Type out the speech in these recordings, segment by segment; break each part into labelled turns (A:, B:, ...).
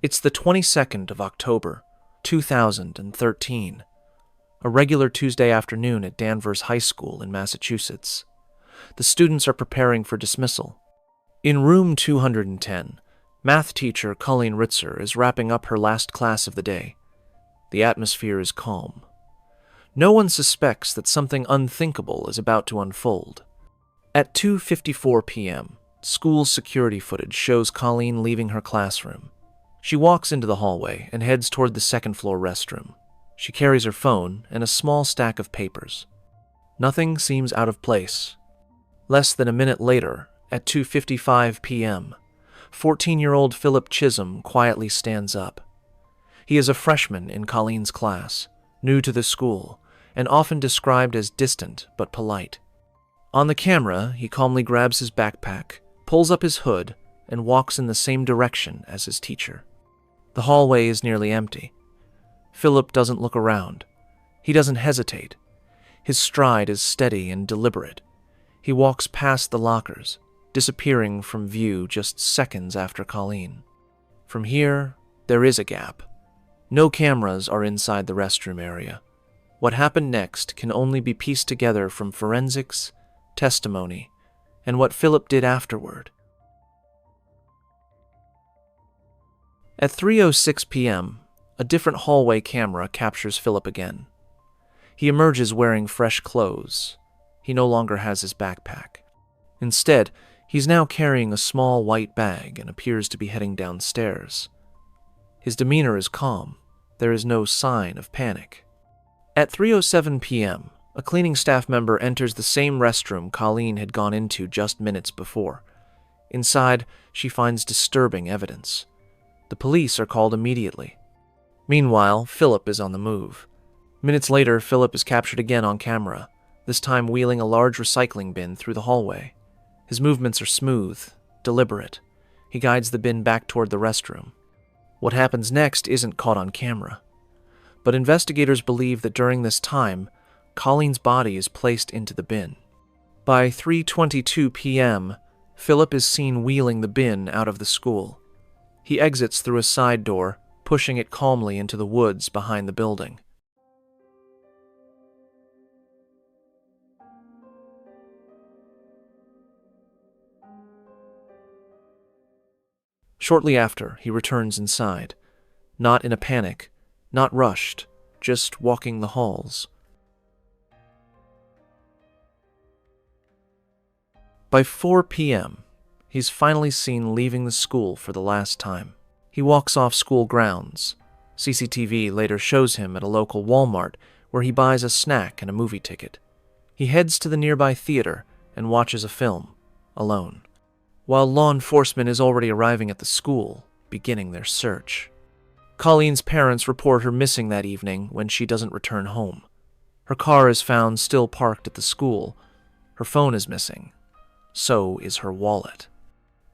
A: It's the 22nd of October, 2013, a regular Tuesday afternoon at Danvers High School in Massachusetts. The students are preparing for dismissal. In room 210, math teacher Colleen Ritzer is wrapping up her last class of the day. The atmosphere is calm. No one suspects that something unthinkable is about to unfold. At 2:54 p.m., school security footage shows Colleen leaving her classroom. She walks into the hallway and heads toward the second-floor restroom. She carries her phone and a small stack of papers. Nothing seems out of place. Less than a minute later, at 2:55 p.m., 14-year-old Philip Chism quietly stands up. He is a freshman in Colleen's class, new to the school, and often described as distant but polite. On the camera, he calmly grabs his backpack, pulls up his hood, and walks in the same direction as his teacher. The hallway is nearly empty. Philip doesn't look around. He doesn't hesitate. His stride is steady and deliberate. He walks past the lockers, disappearing from view just seconds after Colleen. From here, there is a gap. No cameras are inside the restroom area. What happened next can only be pieced together from forensics, testimony, and what Philip did afterward. At 3:06 p.m., a different hallway camera captures Philip again. He emerges wearing fresh clothes. He no longer has his backpack. Instead, he's now carrying a small white bag and appears to be heading downstairs. His demeanor is calm. There is no sign of panic. At 3:07 p.m., a cleaning staff member enters the same restroom Colleen had gone into just minutes before. Inside, she finds disturbing evidence. The police are called immediately. Meanwhile, Philip is on the move. Minutes later, Philip is captured again on camera, this time wheeling a large recycling bin through the hallway. His movements are smooth, deliberate. He guides the bin back toward the restroom. What happens next isn't caught on camera, but investigators believe that during this time, Colleen's body is placed into the bin. By 3:22 p.m., Philip is seen wheeling the bin out of the school. He exits through a side door, pushing it calmly into the woods behind the building. Shortly after, he returns inside, not in a panic, not rushed, just walking the halls. By 4 p.m., he's finally seen leaving the school for the last time. He walks off school grounds. CCTV later shows him at a local Walmart where he buys a snack and a movie ticket. He heads to the nearby theater and watches a film, alone, while law enforcement is already arriving at the school, beginning their search. Colleen's parents report her missing that evening when she doesn't return home. Her car is found still parked at the school. Her phone is missing. So is her wallet.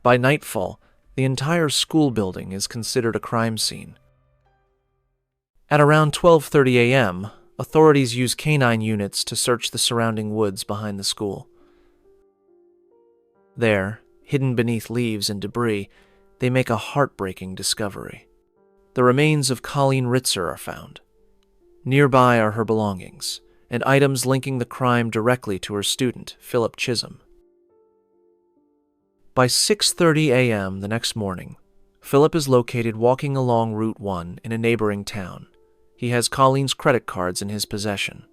A: By nightfall, the entire school building is considered a crime scene. At around 12:30 a.m., authorities use canine units to search the surrounding woods behind the school. There, hidden beneath leaves and debris, they make a heartbreaking discovery. The remains of Colleen Ritzer are found. Nearby are her belongings, and items linking the crime directly to her student, Philip Chism. By 6:30 a.m. the next morning, Philip is located walking along Route 1 in a neighboring town. He has Colleen's credit cards in his possession.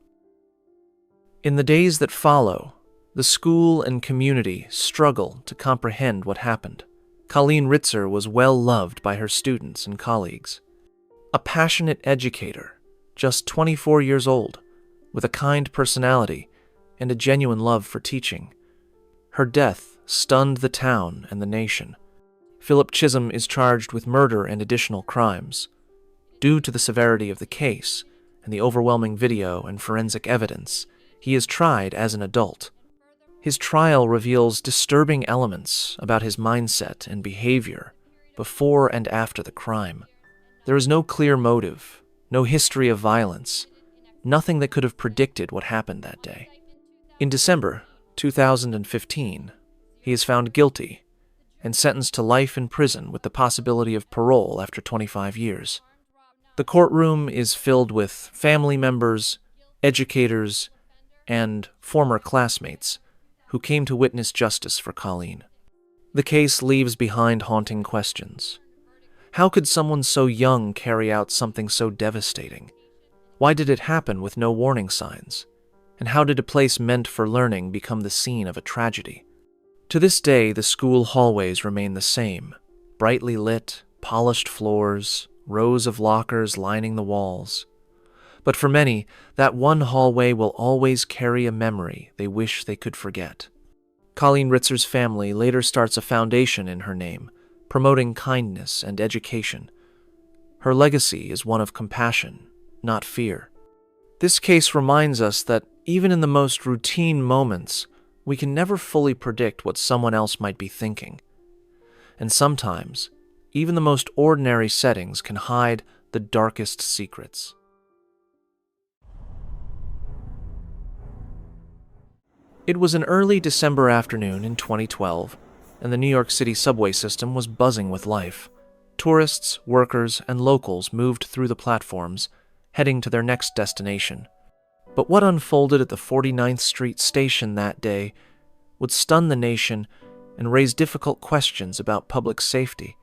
A: In the days that follow, the school and community struggle to comprehend what happened. Colleen Ritzer was well loved by her students and colleagues. A passionate educator, just 24 years old, with a kind personality and a genuine love for teaching. Her death stunned the town and the nation. Philip Chism is charged with murder and additional crimes. Due to the severity of the case and the overwhelming video and forensic evidence, he is tried as an adult. His trial reveals disturbing elements about his mindset and behavior before and after the crime. There is no clear motive, no history of violence, nothing that could have predicted what happened that day. In December 2015, he is found guilty and sentenced to life in prison with the possibility of parole after 25 years. The courtroom is filled with family members, educators, and former classmates who came to witness justice for Colleen. The case leaves behind haunting questions. How could someone so young carry out something so devastating? Why did it happen with no warning signs? And how did a place meant for learning become the scene of a tragedy? To this day, the school hallways remain the same: brightly lit, polished floors, rows of lockers lining the walls. But for many, that one hallway will always carry a memory they wish they could forget. Colleen Ritzer's family later starts a foundation in her name, promoting kindness and education. Her legacy is one of compassion, not fear. This case reminds us that even in the most routine moments, we can never fully predict what someone else might be thinking. And sometimes, even the most ordinary settings can hide the darkest secrets. It was an early December afternoon in 2012, and the New York City subway system was buzzing with life. Tourists, workers, and locals moved through the platforms, heading to their next destination. But what unfolded at the 49th Street station that day would stun the nation and raise difficult questions about public safety.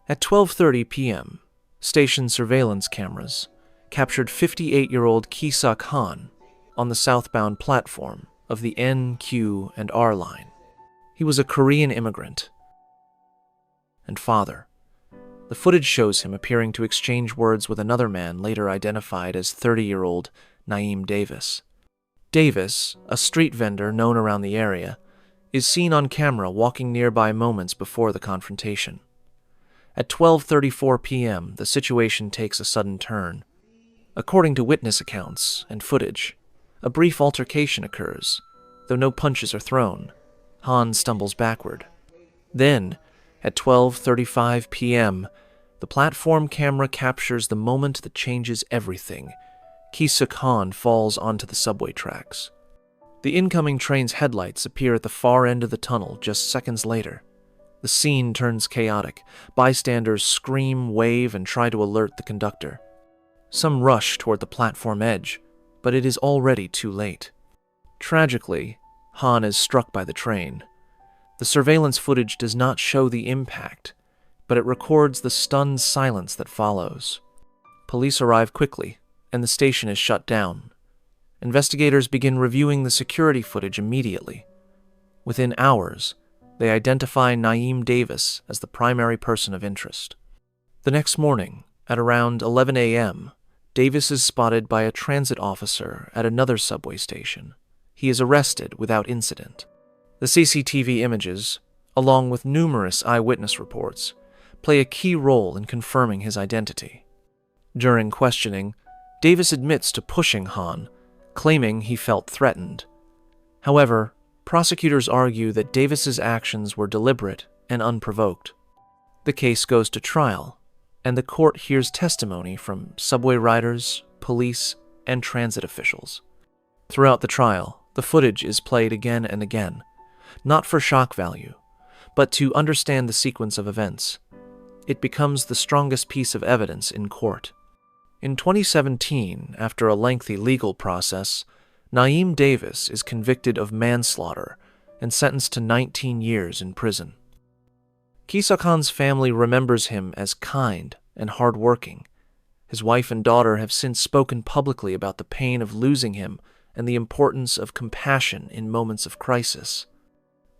A: At 12:30 p.m., station surveillance cameras captured 58-year-old Ki-suk Han on the southbound platform of the N, Q, and R line. He was a Korean immigrant and father. The footage shows him appearing to exchange words with another man later identified as 30-year-old Naeem Davis. Davis, a street vendor known around the area, is seen on camera walking nearby moments before the confrontation. At 12:34 p.m., the situation takes a sudden turn. According to witness accounts and footage, a brief altercation occurs. Though no punches are thrown, Han stumbles backward. Then, at 12:35 p.m., the platform camera captures the moment that changes everything. Ki-suk Han falls onto the subway tracks. The incoming train's headlights appear at the far end of the tunnel just seconds later. The scene turns chaotic. Bystanders scream, wave, and try to alert the conductor. Some rush toward the platform edge, but it is already too late. Tragically, Han is struck by the train. The surveillance footage does not show the impact, but it records the stunned silence that follows. Police arrive quickly, and the station is shut down. Investigators begin reviewing the security footage immediately. Within hours, they identify Naeem Davis as the primary person of interest. The next morning, at around 11 a.m., Davis is spotted by a transit officer at another subway station. He is arrested without incident. The CCTV images, along with numerous eyewitness reports, play a key role in confirming his identity. During questioning, Davis admits to pushing Han, claiming he felt threatened. However, prosecutors argue that Davis's actions were deliberate and unprovoked. The case goes to trial, and the court hears testimony from subway riders, police, and transit officials. Throughout the trial, the footage is played again and again, not for shock value, but to understand the sequence of events. It becomes the strongest piece of evidence in court. In 2017, after a lengthy legal process, Naeem Davis is convicted of manslaughter and sentenced to 19 years in prison. Ki-suk Han's family remembers him as kind and hardworking. His wife and daughter have since spoken publicly about the pain of losing him and the importance of compassion in moments of crisis.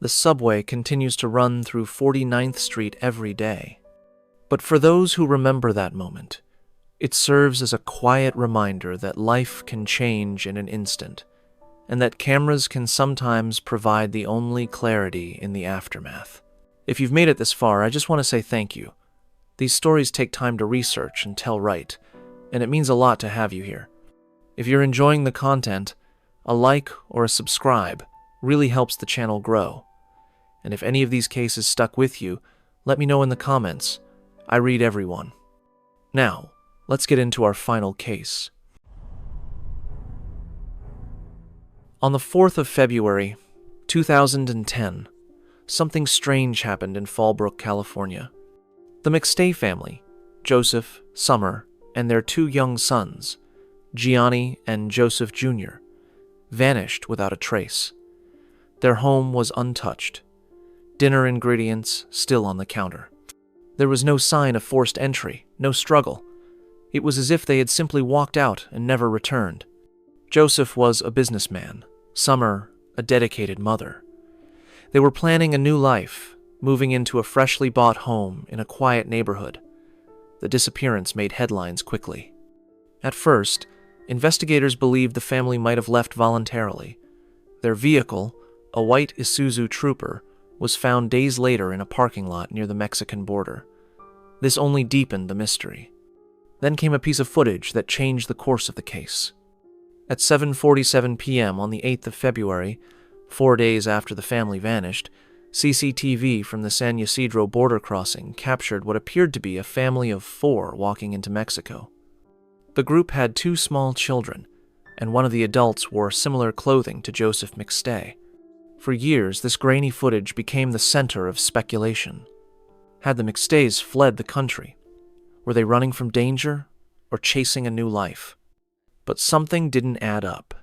A: The subway continues to run through 49th Street every day. But for those who remember that moment, it serves as a quiet reminder that life can change in an instant, and that cameras can sometimes provide the only clarity in the aftermath. If you've made it this far, I just want to say thank you. These stories take time to research and tell right, and it means a lot to have you here. If you're enjoying the content, a like or a subscribe really helps the channel grow. And if any of these cases stuck with you, let me know in the comments. I read everyone. Now, let's get into our final case. On the 4th of February, 2010, something strange happened in Fallbrook, California. The McStay family, Joseph, Summer, and their 2 young sons, Gianni and Joseph Jr., vanished without a trace. Their home was untouched, dinner ingredients still on the counter. There was no sign of forced entry, no struggle. It was as if they had simply walked out and never returned. Joseph was a businessman, Summer a dedicated mother. They were planning a new life, moving into a freshly bought home in a quiet neighborhood. The disappearance made headlines quickly. At first, investigators believed the family might have left voluntarily. Their vehicle, a white Isuzu Trooper, was found days later in a parking lot near the Mexican border. This only deepened the mystery. Then came a piece of footage that changed the course of the case. At 7:47 p.m. on the 8th of February, 4 days after the family vanished, CCTV from the San Ysidro border crossing captured what appeared to be a family of 4 walking into Mexico. The group had 2 small children, and one of the adults wore similar clothing to Joseph McStay. For years, this grainy footage became the center of speculation. Had the McStays fled the country? Were they running from danger or chasing a new life? But something didn't add up.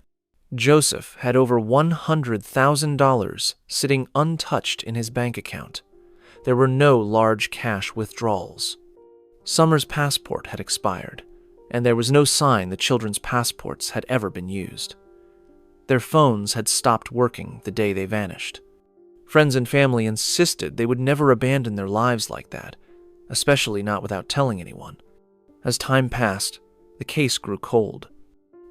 A: Joseph had over $100,000 sitting untouched in his bank account. There were no large cash withdrawals. Summer's passport had expired, and there was no sign the children's passports had ever been used. Their phones had stopped working the day they vanished. Friends and family insisted they would never abandon their lives like that, especially not without telling anyone. As time passed, the case grew cold.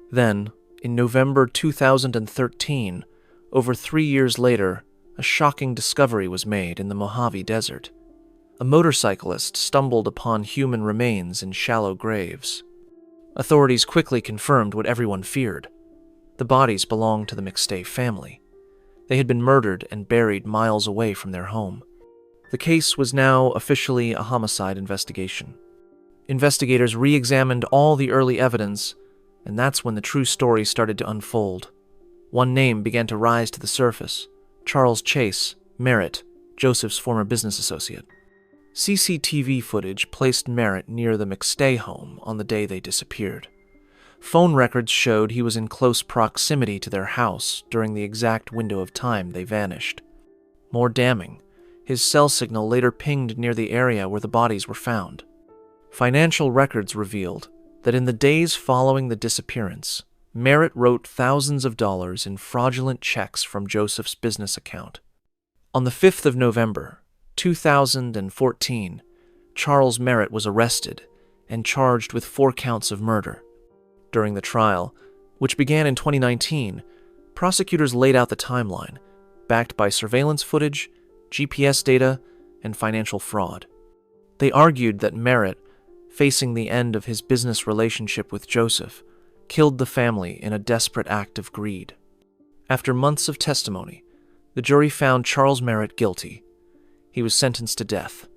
A: Then, in November 2013, over 3 years later, a shocking discovery was made in the Mojave Desert. A motorcyclist stumbled upon human remains in shallow graves. Authorities quickly confirmed what everyone feared. The bodies belonged to the McStay family. They had been murdered and buried miles away from their home. The case was now officially a homicide investigation. Investigators re-examined all the early evidence, and that's when the true story started to unfold. One name began to rise to the surface: Charles Chase, Merritt, Joseph's former business associate. CCTV footage placed Merritt near the McStay home on the day they disappeared. Phone records showed he was in close proximity to their house during the exact window of time they vanished. More damning, his cell signal later pinged near the area where the bodies were found. Financial records revealed that in the days following the disappearance, Merritt wrote thousands of dollars in fraudulent checks from Joseph's business account. On the 5th of November, 2014, Charles Merritt was arrested and charged with 4 counts of murder. During the trial, which began in 2019, prosecutors laid out the timeline, backed by surveillance footage, GPS data, and financial fraud. They argued that Merritt, facing the end of his business relationship with Joseph, killed the family in a desperate act of greed. After months of testimony, the jury found Charles Merritt guilty. He was sentenced to death.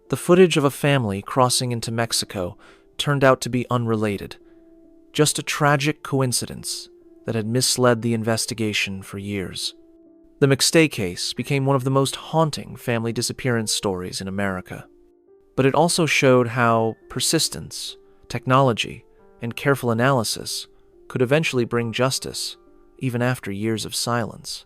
A: The footage of a family crossing into Mexico turned out to be unrelated, just a tragic coincidence that had misled the investigation for years. The McStay case became one of the most haunting family disappearance stories in America. But it also showed how persistence, technology, and careful analysis could eventually bring justice, even after years of silence.